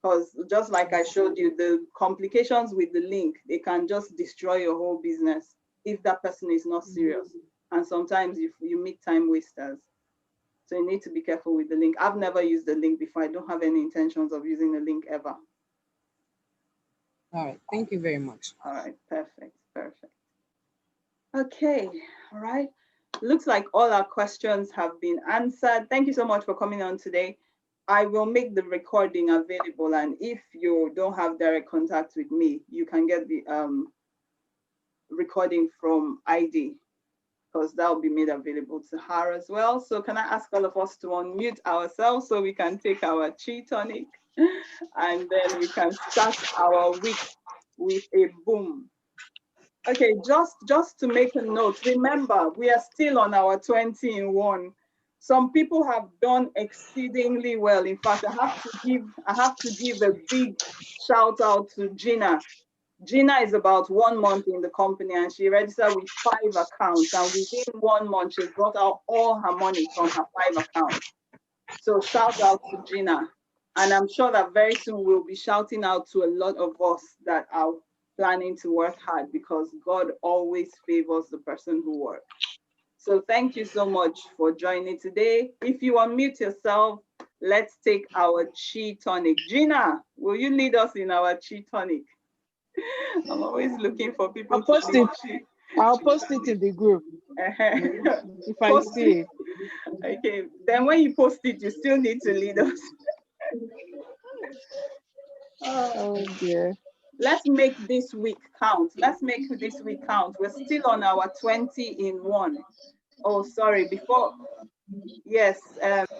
Because just like I showed you, the complications with the link, they can just destroy your whole business if that person is not serious. And sometimes you meet time wasters. So you need to be careful with the link. I've never used the link before. I don't have any intentions of using the link ever. All right. Thank you very much. All right. Perfect. Perfect. Okay, all right. Looks like all our questions have been answered. Thank you so much for coming on today. I will make the recording available, and if you don't have direct contact with me, you can get the recording from ID, because that will be made available to her as well. So can I ask all of us to unmute ourselves so we can take our chi tonic and then we can start our week with a boom. Okay, just to make a note, remember, we are still on our 20 in 1. Some people have done exceedingly well. In fact, I have to give a big shout out to Gina. Gina is about 1 month in the company and she registered with 5 accounts, and within 1 month, she's brought out all her money from her 5 accounts. So shout out to Gina. And I'm sure that very soon we'll be shouting out to a lot of us that are planning to work hard, because God always favors the person who works. So thank you so much for joining today. If you unmute yourself, let's take our chi tonic. Gina, will you lead us in our chi tonic? I'm always looking for people I'll post it. I'll post it in the group. If I see it. Okay, then when you post it, you still need to lead us. Oh dear. Let's make this week count. Let's make this week count. We're still on our 20 in 1. Oh, sorry, before, yes. The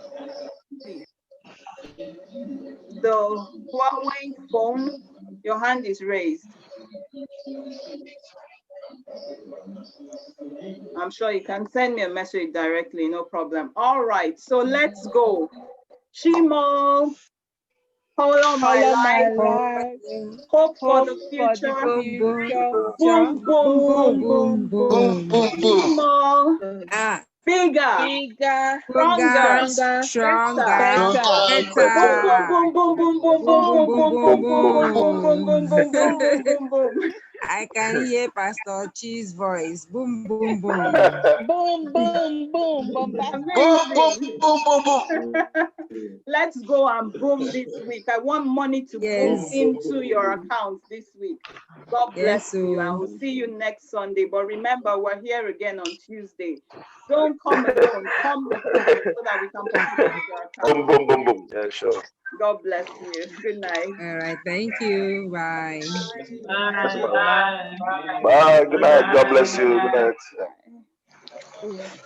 Huawei phone, your hand is raised. I'm sure you can send me a message directly, no problem. All right, so let's go. Chymall, Follow My Life, Hope for the Future, Boom, Boom, Boom, Boom, boom, boom, boom. Chymall, Bigger, Stronger, Stronger, Better. Boom, boom, boom, boom, boom, boom, boom, boom, boom, boom, boom, boom, boom, boom, boom, boom, boom, boom. I can hear Pastor Chi's voice. Boom, boom, boom. Boom, boom, boom, bombastic. Amazing. Boom, boom, boom, boom. Let's go and boom this week. I want money to boom into your account this week. God bless you. I will see you next Sunday. But remember, we're here again on Tuesday. Don't come alone. Come with us so that we can put it into your account. Boom, boom, boom, boom. Yeah, sure. God bless you. Good night. All right. Thank you. Bye. Bye. Good night. God bless you. Good night.